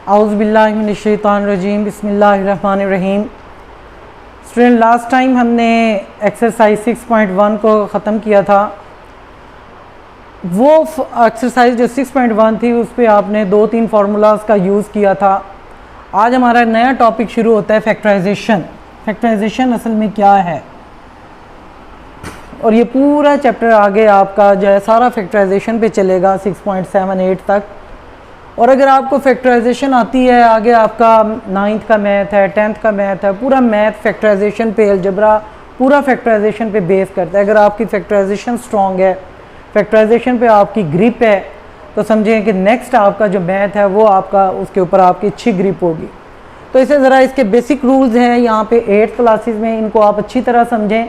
औज़ुबिल्लाहिमिनश्शैतानिर्रजीम बिस्मिल्लाहिर्रहमानिर्रहीम। Student, last time हमने exercise 6.1 को ख़त्म किया था। वो एक्सरसाइज जो 6.1 थी उस पर आपने 2-3 फार्मूलाज का यूज़ किया था। आज हमारा नया टॉपिक शुरू होता है फैक्टराइजेशन। फैक्टराइजेशन असल में क्या है, और ये पूरा चैप्टर आगे आपका जो है सारा फैक्टराइजेशन पे चलेगा 6.7-8 तक। और अगर आपको फैक्टराइजेशन आती है, आगे आपका 9th का मैथ है, 10th का मैथ है, पूरा मैथ फैक्टराइजेशन पे, अलजबरा पूरा फैक्टराइजेशन पे बेस करता है। अगर आपकी फैक्टराइजेशन स्ट्रॉन्ग है, फैक्टराइजेशन पे आपकी ग्रिप है, तो समझें कि नेक्स्ट आपका जो मैथ है वो आपका उसके ऊपर आपकी अच्छी ग्रिप होगी। तो इसे ज़रा इसके बेसिक रूल्स हैं यहाँ पे 8th क्लासेस में, इनको आप अच्छी तरह समझें।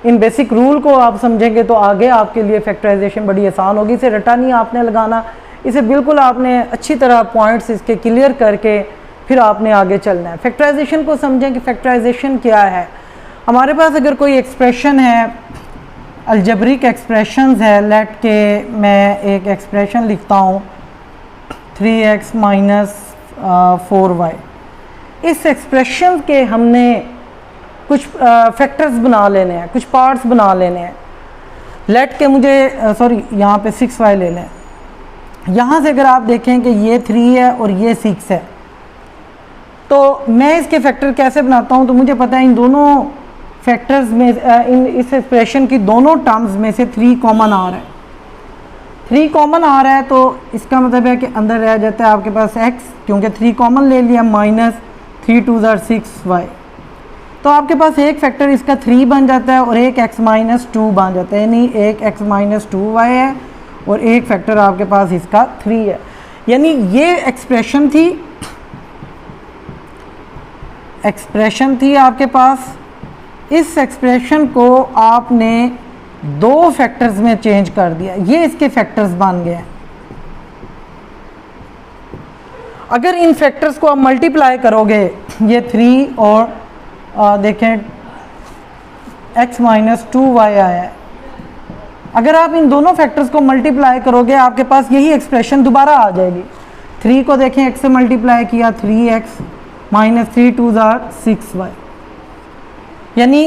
इन बेसिक रूल को आप समझेंगे तो आगे आपके लिए फैक्टराइजेशन बड़ी आसान होगी। इसे रटा नहीं आपने लगाना, इसे बिल्कुल आपने अच्छी तरह पॉइंट्स इसके क्लियर करके फिर आपने आगे चलना है। फैक्टराइजेशन को समझें कि फैक्टराइजेशन क्या है। हमारे पास अगर कोई एक्सप्रेशन है, अलजबरिक एक्सप्रेशंस है, लेट के मैं एक एक्सप्रेशन लिखता हूँ 3x - 4y। इस एक्सप्रेशन के हमने कुछ फैक्टर्स बना लेने हैं, कुछ पार्ट्स बना लेने हैं। लेट के मुझे यहाँ पे 6y ले लें। यहाँ से अगर आप देखें कि ये 3 है और ये 6 है, तो मैं इसके फैक्टर कैसे बनाता हूँ, तो मुझे पता है इन दोनों फैक्टर्स में इस एक्सप्रेशन की दोनों टर्म्स में से 3 कॉमन आ रहा है। 3 कॉमन आ रहा है तो इसका मतलब है कि अंदर रह जाता है आपके पास x, क्योंकि 3 कॉमन ले लिया, -3 2 6y। तो आपके पास एक फैक्टर इसका 3 बन जाता है और एक x - 2 बन जाता है, यानी एक x - 2y है और एक फैक्टर आपके पास इसका 3 है। यानी ये एक्सप्रेशन थी आपके पास। इस एक्सप्रेशन को आपने 2 फैक्टर्स में चेंज कर दिया, ये इसके फैक्टर्स बन गए हैं। अगर इन फैक्टर्स को आप मल्टीप्लाई करोगे, ये 3 और देखें x - 2y आया है, अगर आप इन दोनों फैक्टर्स को मल्टीप्लाई करोगे आपके पास यही एक्सप्रेशन दोबारा आ जाएगी। 3 को देखें x से मल्टीप्लाई किया, 3x - 3 2 6y। यानी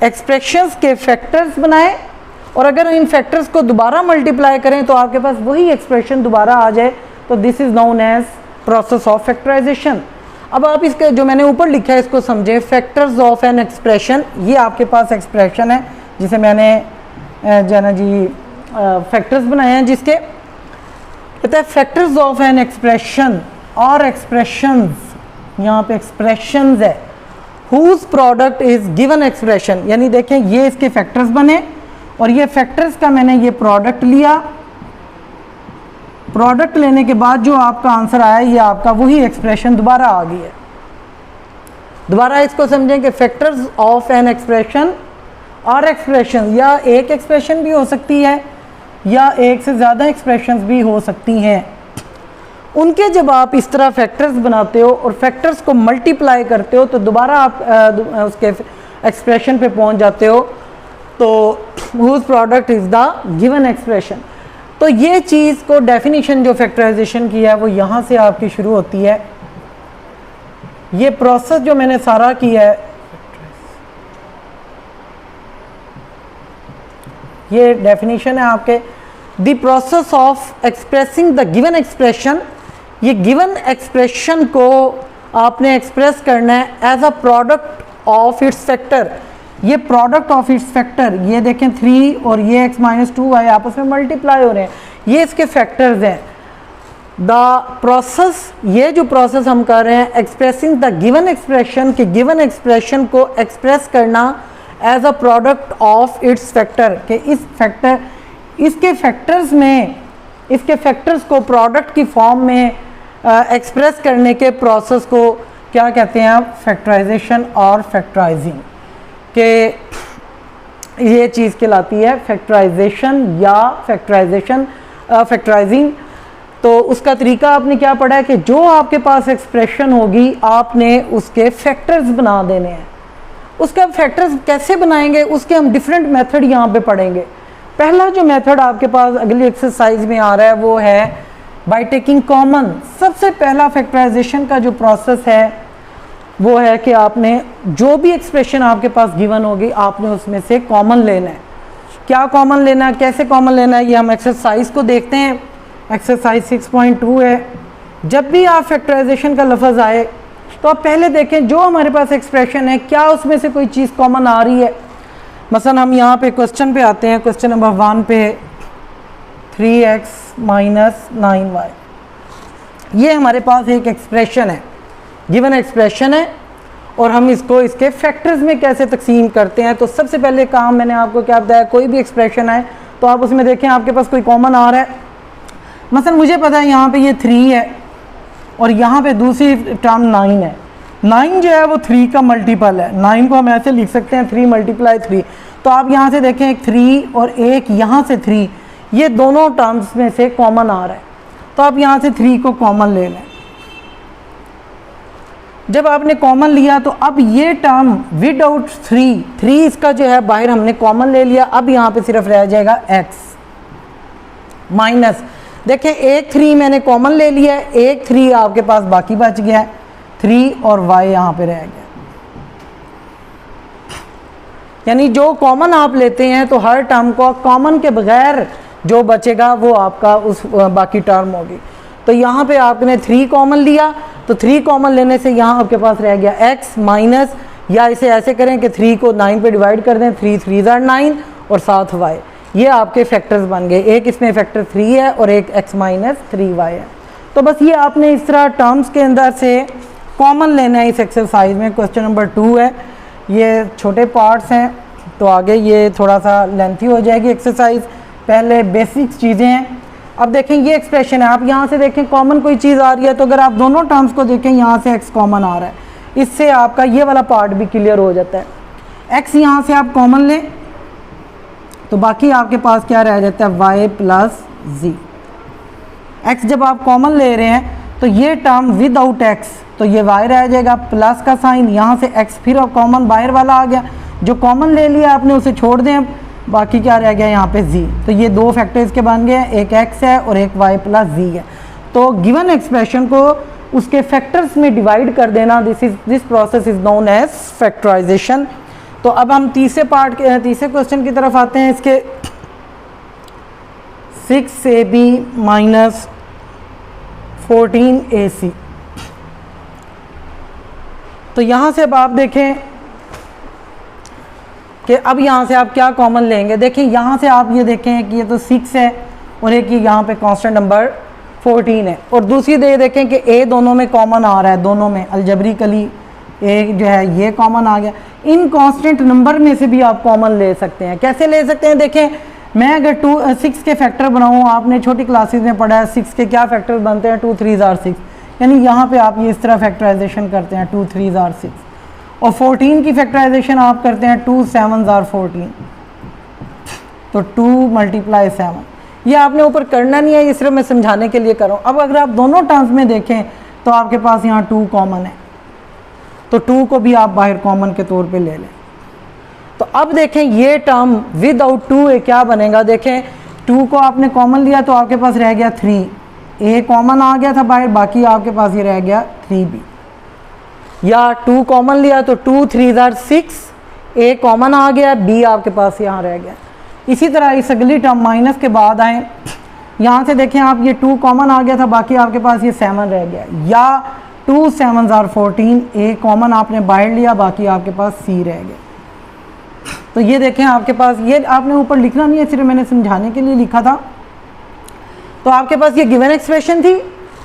एक्सप्रेशंस के फैक्टर्स बनाए और अगर इन फैक्टर्स को दोबारा मल्टीप्लाई करें तो आपके पास वही एक्सप्रेशन दोबारा आ जाए। तो this is known as process of factorisation. अब आप इसके जो मैंने ऊपर लिखा है इसको समझें, फैक्टर्स ऑफ एन एक्सप्रेशन। ये आपके पास एक्सप्रेशन है जिसे मैंने जाना जी फैक्टर्स बनाए हैं, जिसके कहते हैं फैक्टर्स ऑफ एन एक्सप्रेशन और एक्सप्रेशंस। यहाँ पे एक्सप्रेशंस है whose product is given expression. यानी देखें ये इसके फैक्टर्स बने और ये फैक्टर्स का मैंने ये प्रोडक्ट लिया। प्रोडक्ट लेने के बाद जो आपका आंसर आया ये आपका वही एक्सप्रेशन दोबारा आ गई है। दोबारा इसको समझें कि फैक्टर्स ऑफ एन एक्सप्रेशन और एक्सप्रेशन, या एक एक्सप्रेशन भी हो सकती है या एक से ज़्यादा एक्सप्रेशंस भी हो सकती हैं। उनके जब आप इस तरह फैक्टर्स बनाते हो और फैक्टर्स को मल्टीप्लाई करते हो तो दोबारा आप उसके एक्सप्रेशन पे पहुंच जाते हो, तो whose product is the given expression. तो ये चीज़ को डेफिनेशन जो फैक्टराइजेशन की है वो यहाँ से आपकी शुरू होती है। ये प्रोसेस जो मैंने सारा किया है, ये डेफिनेशन है आपके the process of expressing the given expression. ये गिवन एक्सप्रेशन को आपने एक्सप्रेस करना है as a product of its factor. ये प्रोडक्ट ऑफ इट्स फैक्टर, ये देखें 3 और ये x - 2y आपस में मल्टीप्लाई हो रहे हैं, ये इसके फैक्टर्स हैं। द प्रोसेस, ये जो प्रोसेस हम कर रहे हैं एक्सप्रेसिंग द गिवन एक्सप्रेशन, के गिवन एक्सप्रेशन को एक्सप्रेस करना as a product of its factor, के इस फैक्टर इसके फैक्टर्स में, इसके फैक्टर्स को प्रोडक्ट की फॉर्म में एक्सप्रेस करने के प्रोसेस को क्या कहते हैं, फैक्टराइजेशन और फैक्टराइजिंग। के ये चीज़ कहलाती है फैक्टराइजेशन या फैक्टराइजिंग। तो उसका तरीका आपने क्या पढ़ा है कि जो आपके पास एक्सप्रेशन होगी आपने उसके फैक्टर्स बना देने हैं। उसके फैक्टर्स कैसे बनाएंगे उसके हम डिफरेंट मेथड यहाँ पे पढ़ेंगे। पहला जो मेथड आपके पास अगली एक्सरसाइज में आ रहा है वो है बाय टेकिंग कॉमन। सबसे पहला फैक्टराइजेशन का जो प्रोसेस है वो है कि आपने जो भी एक्सप्रेशन आपके पास गिवन होगी आपने उसमें से कॉमन लेना है। क्या कॉमन लेना है, कैसे कॉमन लेना है, ये हम एक्सरसाइज को देखते हैं। एक्सरसाइज 6.2 है। जब भी आप फैक्टराइजेशन का लफ्ज़ आए तो आप पहले देखें जो हमारे पास एक्सप्रेशन है क्या उसमें से कोई चीज़ कॉमन आ रही है। मसलन हम यहाँ पे क्वेश्चन पे आते हैं, क्वेश्चन नंबर 1 पे 3x माइनस 9y, ये हमारे पास एक एक्सप्रेशन है, गिवन एक्सप्रेशन है, और हम इसको इसके फैक्टर्स में कैसे तकसीम करते हैं। तो सबसे पहले काम मैंने आपको क्या बताया, कोई भी एक्सप्रेशन है तो आप उसमें देखें आपके पास कोई कॉमन आ रहा है। मसलन मुझे पता है यहाँ पे ये 3 है और यहाँ पे दूसरी टर्म 9 है। 9 जो है वो 3 का मल्टीपल है। 9 को हम ऐसे लिख सकते हैं 3 × 3। तो आप यहाँ से देखें एक 3 और एक यहाँ से 3, ये दोनों टर्म्स में से कॉमन आ रहा है। तो आप यहाँ से 3 को कॉमन ले लें। जब आपने कॉमन लिया तो अब ये टर्म विदाउट 3 इसका जो है बाहर हमने कॉमन ले लिया। अब यहाँ पे सिर्फ रह जाएगा x माइनस, देखें एक 3 मैंने कॉमन ले लिया है, एक 3 आपके पास बाकी बच गया है, 3 और y यहाँ पे रह गया। यानी जो कॉमन आप लेते हैं तो हर टर्म को कॉमन के बगैर जो बचेगा वो आपका उस बाकी टर्म होगी। तो यहाँ पे आपने 3 कॉमन लिया तो 3 कॉमन लेने से यहाँ आपके पास रह गया x माइनस, या इसे ऐसे करें कि 3 को 9 पे डिवाइड कर दें, 3 3 are 9 और साथ y। ये आपके फैक्टर्स बन गए, एक इसमें फैक्टर 3 है और एक x माइनस 3y है। तो बस ये आपने इस तरह टर्म्स के अंदर से कॉमन लेना है इस एक्सरसाइज में। क्वेश्चन नंबर 2 है, ये छोटे पार्ट्स हैं तो आगे ये थोड़ा सा लेंथी हो जाएगी एक्सरसाइज, पहले बेसिक्स चीज़ें हैं। अब देखें ये एक्सप्रेशन है, आप यहाँ से देखें कॉमन कोई चीज़ आ रही है तो अगर आप दोनों टर्म्स को देखें यहाँ से x कॉमन आ रहा है, इससे आपका ये वाला पार्ट भी क्लियर हो जाता है। x यहाँ से आप कॉमन लें तो बाकी आपके पास क्या रह जाता है y प्लस z। x जब आप कॉमन ले रहे हैं तो ये टर्म विदाउट x तो ये y रह जाएगा, प्लस का साइन, यहाँ से x फिर कॉमन बाहर वाला आ गया, जो कॉमन ले लिया आपने उसे छोड़ दें, बाकी क्या रह गया यहाँ पे z। तो ये दो फैक्टर्स के बन गए, एक x है और एक y प्लस z है। तो गिवन एक्सप्रेशन को उसके फैक्टर्स में डिवाइड कर देना, this process is known as factorisation. तो अब हम तीसरे क्वेश्चन की तरफ आते हैं, इसके 6ab माइनस 14ac। तो यहाँ से अब आप देखें कि अब यहाँ से आप क्या कॉमन लेंगे। देखिए यहाँ से आप ये देखें कि ये तो 6 है और एक ये यहाँ पे कांस्टेंट नंबर 14 है, और दूसरी देखें कि a दोनों में कॉमन आ रहा है, दोनों में अलजबरिकली a जो है ये कॉमन आ गया। इन कांस्टेंट नंबर में से भी आप कॉमन ले सकते हैं। कैसे ले सकते हैं, देखें मैं अगर 6 के फैक्टर बनाऊँ, आपने छोटी क्लासेस में पढ़ा है 6 के क्या फैक्टर बनते हैं, 2 3 are 6, यानी यहाँ पे आप ये इस तरह फैक्टराइजेशन करते हैं 2 3 are 6, और 14 की फैक्टराइजेशन आप करते हैं 2 7 are 14, तो 2 × 7। ये आपने ऊपर करना नहीं है, ये सिर्फ मैं समझाने के लिए कर रहा हूँ। अब अगर आप दोनों टर्म्स में देखें तो आपके पास यहाँ 2 कॉमन है, तो 2 को भी आप बाहर कॉमन के तौर पे ले लें। तो अब देखें ये टर्म विदाउट 2 क्या बनेगा, देखें 2 को आपने कॉमन लिया तो आपके पास रह गया 3, a कॉमन आ गया था बाहर, बाकी आपके पास ये रह गया 3b, या 2 कॉमन लिया तो 2 3 are 6, a कॉमन आ गया, b आपके पास यहाँ रह गया। इसी तरह इस अगली टर्म माइनस के बाद आए, यहाँ से देखें आप ये 2 कॉमन आ गया था, बाकी आपके पास ये 7 रह गया, या 2 7 are 14, a कॉमन आपने बाहर लिया, बाकी आपके पास c रह गया। तो ये देखें आपके पास, ये आपने ऊपर लिखना नहीं है, सिर्फ मैंने समझाने के लिए लिखा था। तो आपके पास ये गिवन एक्सप्रेशन थी,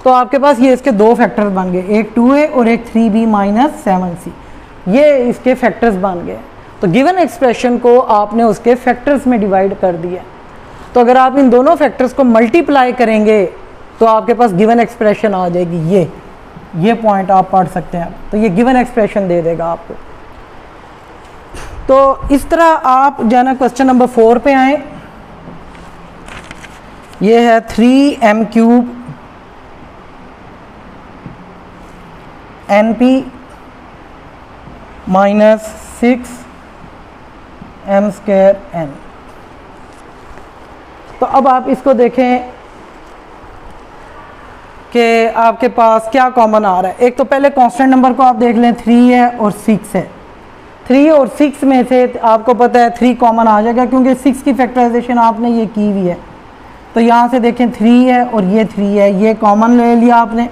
तो आपके पास ये इसके दो फैक्टर्स बन गए, एक 2a और एक 3b माइनस 7c, ये इसके फैक्टर्स बन गए। तो गिवन एक्सप्रेशन को आपने उसके फैक्टर्स में डिवाइड कर दिया। तो अगर आप इन दोनों फैक्टर्स को मल्टीप्लाई करेंगे तो आपके पास गिवन एक्सप्रेशन आ जाएगी। ये पॉइंट आप पढ़ सकते हैं, तो ये गिवन एक्सप्रेशन दे देगा आपको। तो इस तरह आप जो है ना क्वेश्चन नंबर 4 पे आए, ये है 3m³ np minus 6m² n। तो अब आप इसको देखें, कि आपके पास क्या कॉमन आ रहा है। एक तो पहले कांस्टेंट नंबर को आप देख लें, 3 है और 6 है। 3 और 6 में से आपको पता है 3 कॉमन आ जाएगा, क्योंकि 6 की फैक्टराइजेशन आपने ये की हुई है। तो यहाँ से देखें 3 है और ये 3 है, ये कॉमन ले लिया आपने।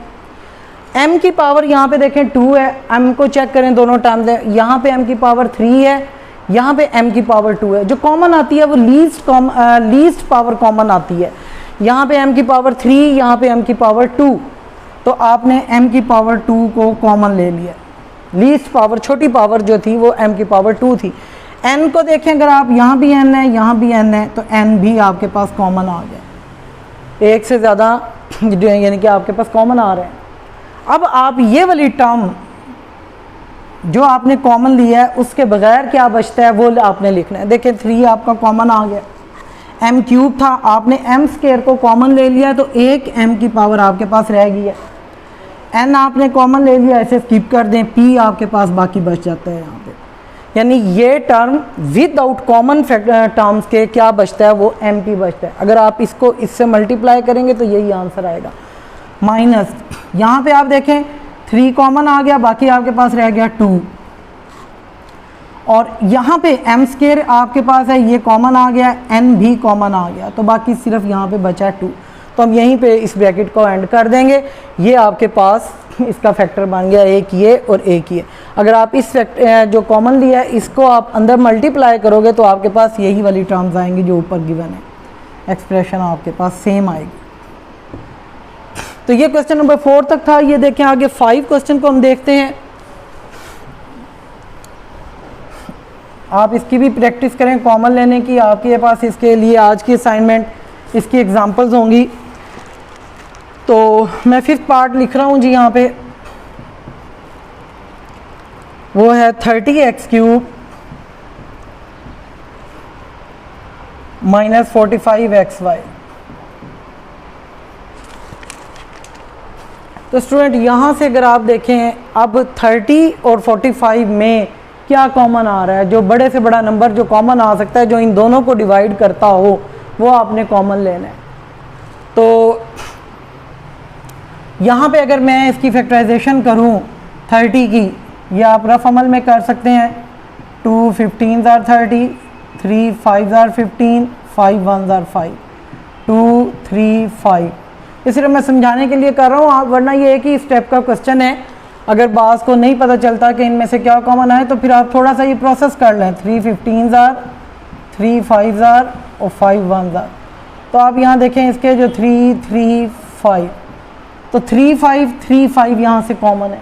m की पावर यहाँ पे देखें 2 है, m को चेक करें दोनों टर्म्स है, यहाँ पे m की पावर 3 है, यहाँ पे m की पावर 2 है। जो कॉमन आती है वो लीस्ट पावर कॉमन आती है। यहाँ पे m की पावर 3, यहाँ पे m की पावर 2, तो आपने m की पावर 2 को कॉमन ले लिया। लीस्ट पावर, छोटी पावर जो थी वो m की पावर 2 थी। n को देखें, अगर आप यहाँ भी n है, यहाँ भी n है, तो n भी आपके पास कॉमन आ गया। एक से ज़्यादा यानी कि आपके पास कॉमन आ रहे हैं। अब आप ये वाली टर्म जो आपने कॉमन लिया है उसके बगैर क्या बचता है वो आपने लिखना है। देखिए 3 आपका कॉमन आ गया, m क्यूब था, आपने m स्क्वायर को कॉमन ले लिया तो एक m की पावर आपके पास रह गई है। n आपने कॉमन ले लिया, ऐसे स्किप कर दें, p आपके पास बाकी बच जाता है यहाँ पे। यानी ये टर्म विदाउट कॉमन टर्म्स के क्या बचता है वो mp बचता है। अगर आप इसको इससे मल्टीप्लाई करेंगे तो यही आंसर आएगा। माइनस यहाँ पे आप देखें 3 कॉमन आ गया, बाकी आपके पास रह गया 2, और यहाँ पे m स्क्वायर आपके पास है, ये कॉमन आ गया, n भी कॉमन आ गया, तो बाकी सिर्फ यहाँ पे बचा 2। तो हम यहीं पे इस ब्रैकेट को एंड कर देंगे। ये आपके पास इसका फैक्टर बन गया, एक ये और एक ये। अगर आप इस जो कॉमन लिया है इसको आप अंदर मल्टीप्लाई करोगे तो आपके पास यही वाली टर्म्स आएंगी जो ऊपर गिवन है, एक्सप्रेशन आपके पास सेम आएगी। तो ये क्वेश्चन नंबर 4 तक था। ये देखें आगे 5 क्वेश्चन को हम देखते हैं। आप इसकी भी प्रैक्टिस करें कॉमन लेने की, आपके पास इसके लिए आज की असाइनमेंट इसकी एग्जांपल्स होंगी। तो मैं 5th पार्ट लिख रहा हूँ जी, यहाँ पे वो है 30x³ - 45xy। तो स्टूडेंट यहाँ से अगर आप देखें, अब 30 और 45 में क्या कॉमन आ रहा है, जो बड़े से बड़ा नंबर जो कॉमन आ सकता है, जो इन दोनों को डिवाइड करता हो, वो आपने कॉमन लेना है। तो यहाँ पे अगर मैं इसकी फैक्टराइजेशन करूँ 30 की, ये आप रफ अमल में कर सकते हैं। 2 15s are 30, 3 5s are 15, 5 1s are 5, 2 3 5। ये सिर्फ मैं समझाने के लिए कर रहा हूँ, आप वरना ये एक ही स्टेप का क्वेश्चन है। अगर बास को नहीं पता चलता कि इनमें से क्या कॉमन आए तो फिर आप थोड़ा सा ये प्रोसेस कर लें। 3 15s are, 3 5s are और 5 1s are। तो आप यहाँ देखें इसके जो 3 3 5, तो 3 5 3 5 यहाँ से कॉमन है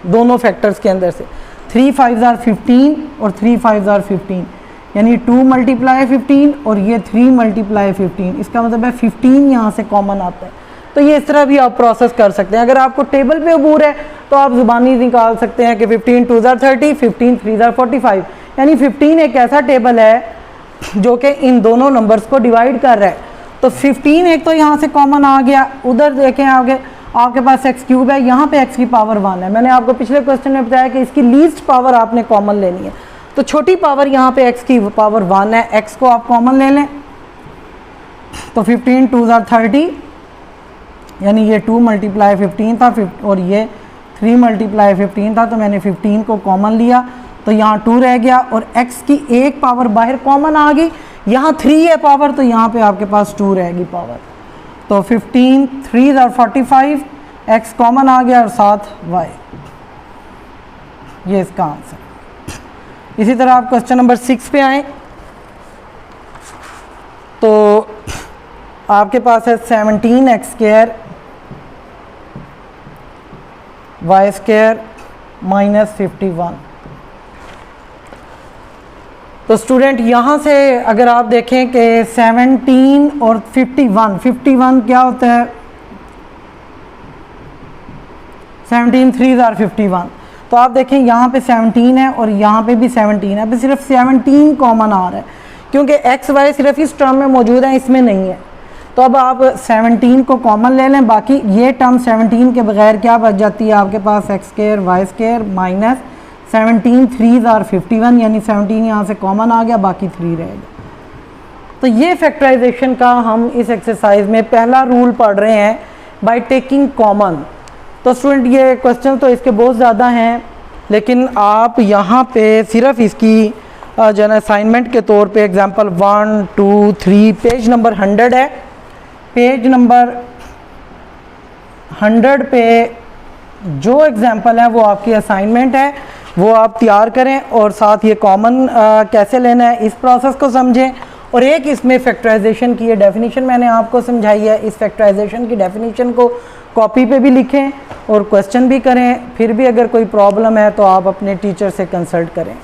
दोनों फैक्टर्स के अंदर से। 3 5s are 15 और 3 5s are 15, यानी 2 × 15 और ये 3 × 15। इसका मतलब है 15 यहाँ से कॉमन आता है। तो ये इस तरह भी आप प्रोसेस कर सकते हैं। अगर आपको टेबल पे अबूर है तो आप ज़ुबानी निकाल सकते हैं कि 15 2s are 30, 15 3s are 45। यानी 15 एक ऐसा टेबल है जो कि इन दोनों नंबर्स को डिवाइड कर रहा है। तो 15 एक तो यहाँ से कॉमन आ गया। उधर देखें आगे आपके पास x³ है, यहाँ पे x की पावर 1 है। मैंने आपको पिछले क्वेश्चन में बताया कि इसकी लीस्ट पावर आपने कॉमन लेनी है। तो छोटी पावर यहाँ पे x की पावर 1 है, x को आप कॉमन ले लें। तो 15 2s are 30, यानी ये 2 × 15 था और ये 3 × 15 था, तो मैंने 15 को कॉमन लिया तो यहाँ 2 रह गया और x की एक पावर बाहर कॉमन आ गई। यहाँ 3 है पावर, तो यहाँ पे आपके पास 2 रहेगी पावर। तो 15 3s are 45, x कॉमन आ गया और साथ y, ये इसका आंसर। इसी तरह आप क्वेश्चन नंबर 6 पे आए तो आपके पास है 17x² y² - 51। तो स्टूडेंट यहाँ से अगर आप देखें कि 17 और 51 क्या होता है, 17 3s are 51। तो आप देखें यहाँ पे 17 है और यहाँ पे भी 17 है, अब सिर्फ 17 कॉमन आ रहा है क्योंकि x y सिर्फ इस टर्म में मौजूद है, इसमें नहीं है। तो अब आप 17 को कॉमन ले लें, बाकी ये टर्म 17 के बगैर क्या बच जाती है आपके पास, x² y² - 17 3s are 51, यानी 17 यहाँ से कॉमन आ गया, बाकी 3 रहेगा। तो ये फैक्टराइजेशन का हम इस एक्सरसाइज में पहला रूल पढ़ रहे हैं बाय टेकिंग कॉमन। तो स्टूडेंट ये क्वेश्चन तो इसके बहुत ज़्यादा हैं, लेकिन आप यहाँ पे सिर्फ इसकी जो है ना असाइनमेंट के तौर पे एग्जांपल 1 2 3 पेज नंबर 100 है, पेज नंबर 100 पे जो एग्जांपल है वो आपकी असाइनमेंट है, वो आप तैयार करें और साथ ये कॉमन कैसे लेना है इस प्रोसेस को समझें। और एक इसमें फैक्टराइजेशन की ये डेफिनेशन मैंने आपको समझाई है, इस फैक्टराइजेशन की डेफिनेशन को कॉपी पे भी लिखें और क्वेश्चन भी करें। फिर भी अगर कोई प्रॉब्लम है तो आप अपने टीचर से कंसल्ट करें।